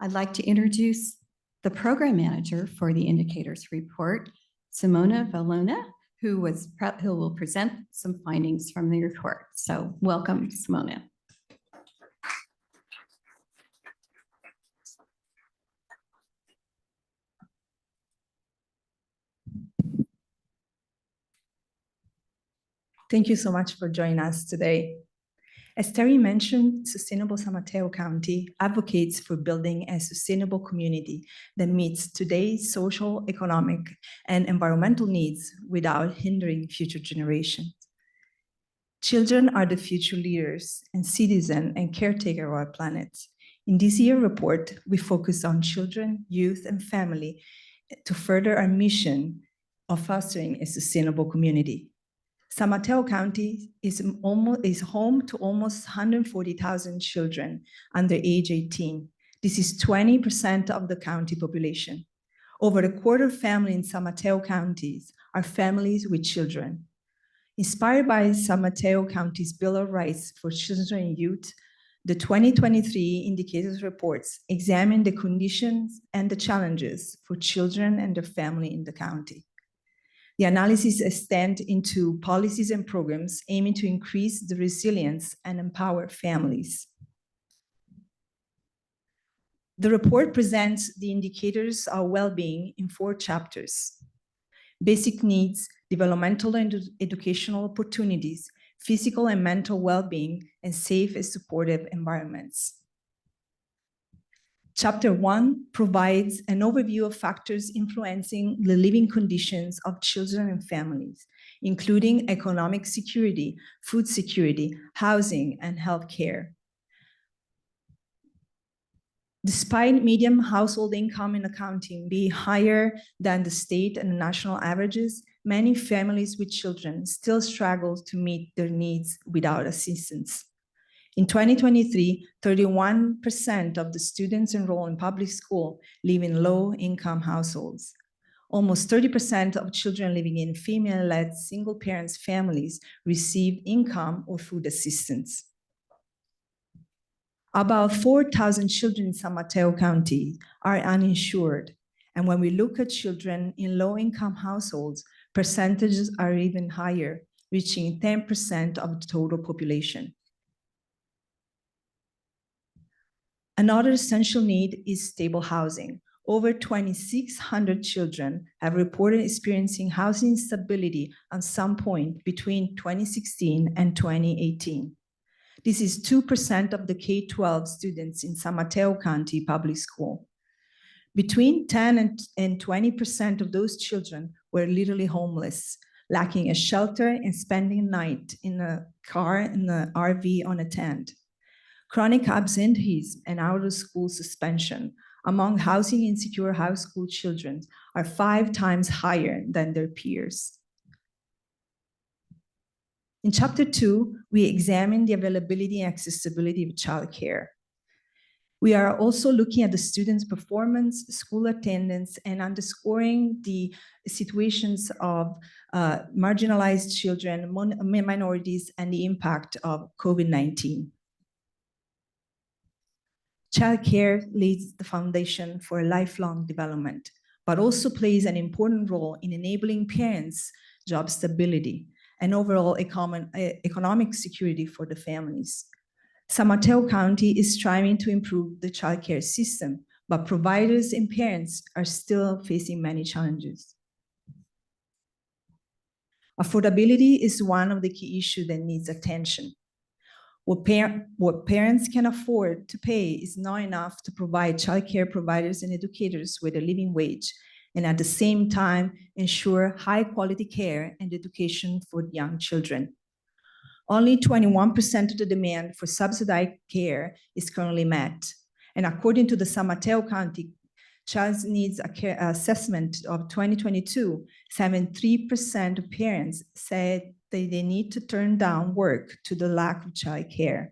I'd like to introduce the program manager for the indicators report, Simona Valona, who will present some findings from the report. So welcome, Simona. Thank you so much for joining us today. As Terry mentioned, Sustainable San Mateo County advocates for building a sustainable community that meets today's social, economic, and environmental needs without hindering future generations. Children are the future leaders and citizens and caretakers of our planet. In this year's report, we focus on children, youth, and family to further our mission of fostering a sustainable community. San Mateo County is home to almost 140,000 children under age 18. This is 20% of the county population. Over a quarter of families in San Mateo counties are families with children. Inspired by San Mateo County's Bill of Rights for Children and Youth, the 2023 Indicators Reports examine the conditions and the challenges for children and their family in the county. The analysis extends into policies and programs aiming to increase the resilience and empower families. The report presents the indicators of well-being in 4 chapters: basic needs, developmental and educational opportunities, physical and mental well-being, and safe and supportive environments. Chapter 1 provides an overview of factors influencing the living conditions of children and families, including economic security, food security, housing, and health care. Despite median household income in the county being higher than the state and national averages, many families with children still struggle to meet their needs without assistance. In 2023, 31% of the students enrolled in public school live in low-income households. Almost 30% of children living in female-led single-parent families receive income or food assistance. About 4,000 children in San Mateo County are uninsured, and when we look at children in low-income households, percentages are even higher, reaching 10% of the total population. Another essential need is stable housing. Over 2,600 children have reported experiencing housing instability at some point between 2016 and 2018. This is 2% of the K-12 students in San Mateo County Public School. Between 10 and 20% of those children were literally homeless, lacking a shelter and spending a night in a car in the RV on a tent. Chronic absenteeism and out-of-school suspension among housing insecure high school children are 5 times higher than their peers. In Chapter 2, we examine the availability and accessibility of childcare. We are also looking at the students' performance, school attendance, and underscoring the situations of marginalized children, minorities, and the impact of COVID-19. Childcare lays the foundation for lifelong development, but also plays an important role in enabling parents' job stability and overall economic security for the families. San Mateo County is striving to improve the childcare system, but providers and parents are still facing many challenges. Affordability is one of the key issues that needs attention. What parents can afford to pay is not enough to provide childcare providers and educators with a living wage, and at the same time ensure high quality care and education for young children. Only 21% of the demand for subsidized care is currently met. And according to the San Mateo County Child Needs Assessment of 2022, 73% of parents said that they need to turn down work due to the lack of child care.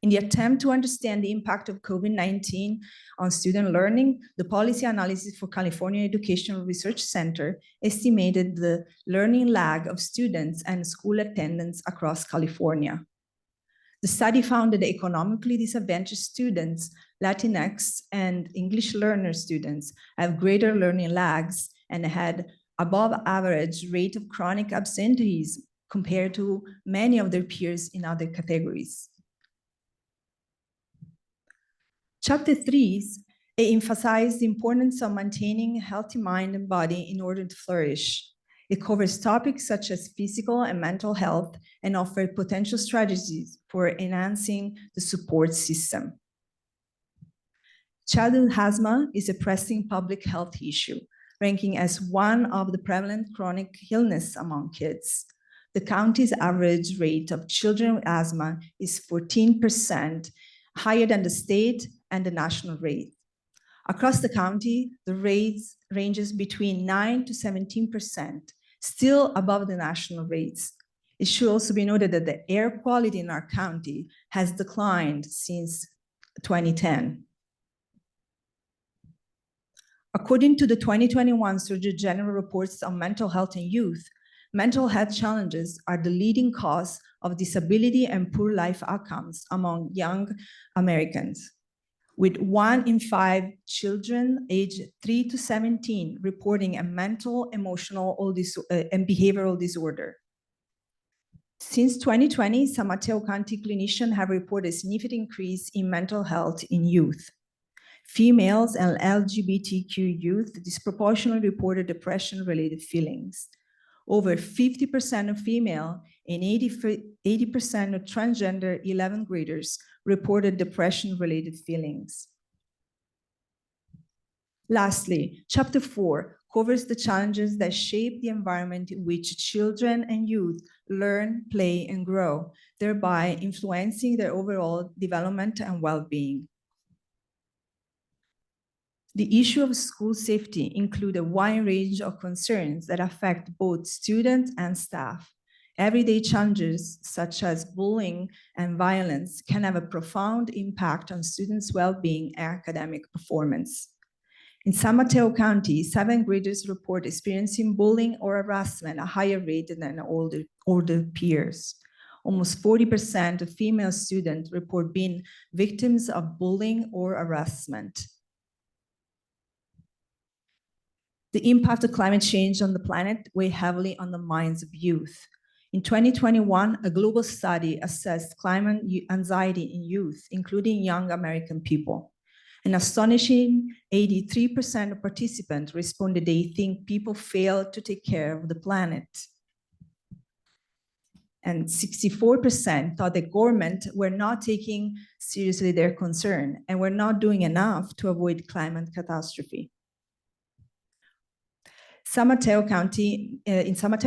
In the attempt to understand the impact of COVID-19 on student learning, the Policy Analysis for California Educational Research Center estimated the learning lag of students and school attendance across California. The study found that economically disadvantaged students, Latinx, and English learner students have greater learning lags and had above average rate of chronic absenteeism compared to many of their peers in other categories. Chapter 3 emphasized the importance of maintaining a healthy mind and body in order to flourish. It covers topics such as physical and mental health and offers potential strategies for enhancing the support system. Childhood asthma is a pressing public health issue, ranking as one of the prevalent chronic illness among kids. The county's average rate of children with asthma is 14%, higher than the state and the national rate. Across the county, the rates ranges between 9 to 17%, still above the national rates. It should also be noted that the air quality in our county has declined since 2010. According to the 2021 Surgeon General reports on mental health in youth, mental health challenges are the leading cause of disability and poor life outcomes among young Americans, with 1 in 5 children aged 3 to 17 reporting a mental, emotional, and behavioral disorder. Since 2020, San Mateo County clinicians have reported a significant increase in mental health in youth. Females and LGBTQ youth disproportionately reported depression-related feelings. Over 50% of female and 80% of transgender 11th graders reported depression-related feelings. Lastly, Chapter 4 covers the challenges that shape the environment in which children and youth learn, play, and grow, thereby influencing their overall development and well-being. The issue of school safety includes a wide range of concerns that affect both students and staff. Everyday challenges such as bullying and violence can have a profound impact on students' well-being and academic performance. In San Mateo County, 7th graders report experiencing bullying or harassment at a higher rate than older peers. Almost 40% of female students report being victims of bullying or harassment. The impact of climate change on the planet weighs heavily on the minds of youth. In 2021, a global study assessed climate anxiety in youth, including young American people. An astonishing 83% of participants responded they think people fail to take care of the planet. And 64% thought the government were not taking seriously their concern and were not doing enough to avoid climate catastrophe. In San Mateo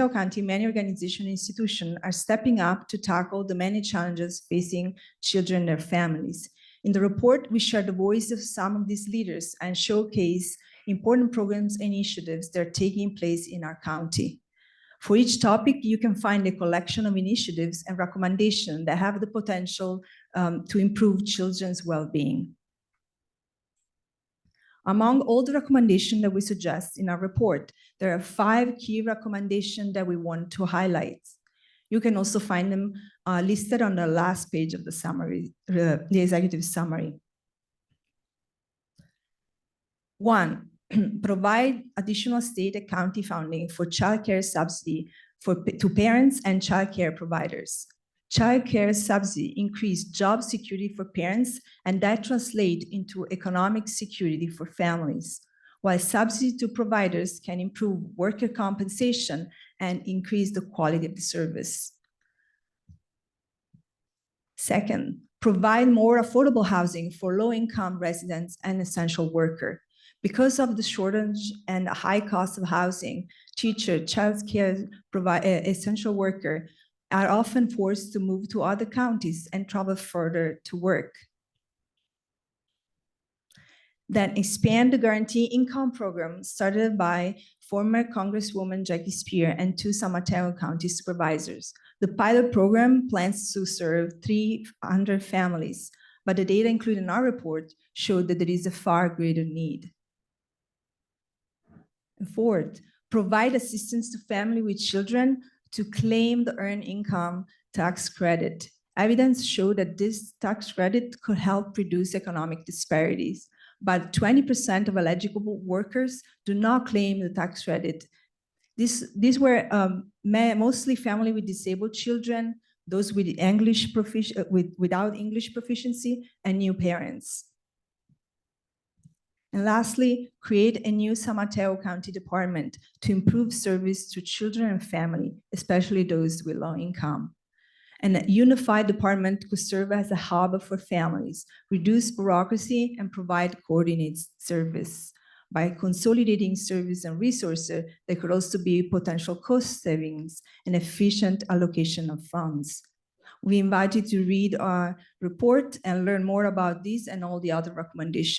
County, many organizations and institutions are stepping up to tackle the many challenges facing children and their families. In the report, we share the voice of some of these leaders and showcase important programs and initiatives that are taking place in our county. For each topic, you can find a collection of initiatives and recommendations that have the potential to improve children's well-being. Among all the recommendations that we suggest in our report, there are 5 key recommendations that we want to highlight. You can also find them listed on the last page of the summary, the executive summary. 1, provide additional state and county funding for childcare subsidy to parents and childcare providers. Childcare subsidy increase job security for parents, and that translates into economic security for families, while subsidy to providers can improve worker compensation and increase the quality of the service. Second, provide more affordable housing for low-income residents and essential workers. Because of the shortage and high cost of housing, teachers, childcare essential workers are often forced to move to other counties and travel further to work. Then expand the guaranteed income program started by former Congresswoman Jackie Spear and 2 San Mateo County supervisors. The pilot program plans to serve 300 families, but the data included in our report showed that there is a far greater need. And 4th, provide assistance to families with children to claim the earned income tax credit Evidence showed that this tax credit could help reduce economic disparities, but 20% of eligible workers do not claim the tax credit. These were mostly family with disabled children, those with without English proficiency, and new parents. And lastly, create a new San Mateo County Department to improve service to children and family, especially those with low income. And a unified department could serve as a hub for families, reduce bureaucracy, and provide coordinated service. By consolidating service and resources, there could also be potential cost savings and efficient allocation of funds. We invite you to read our report and learn more about these and all the other recommendations.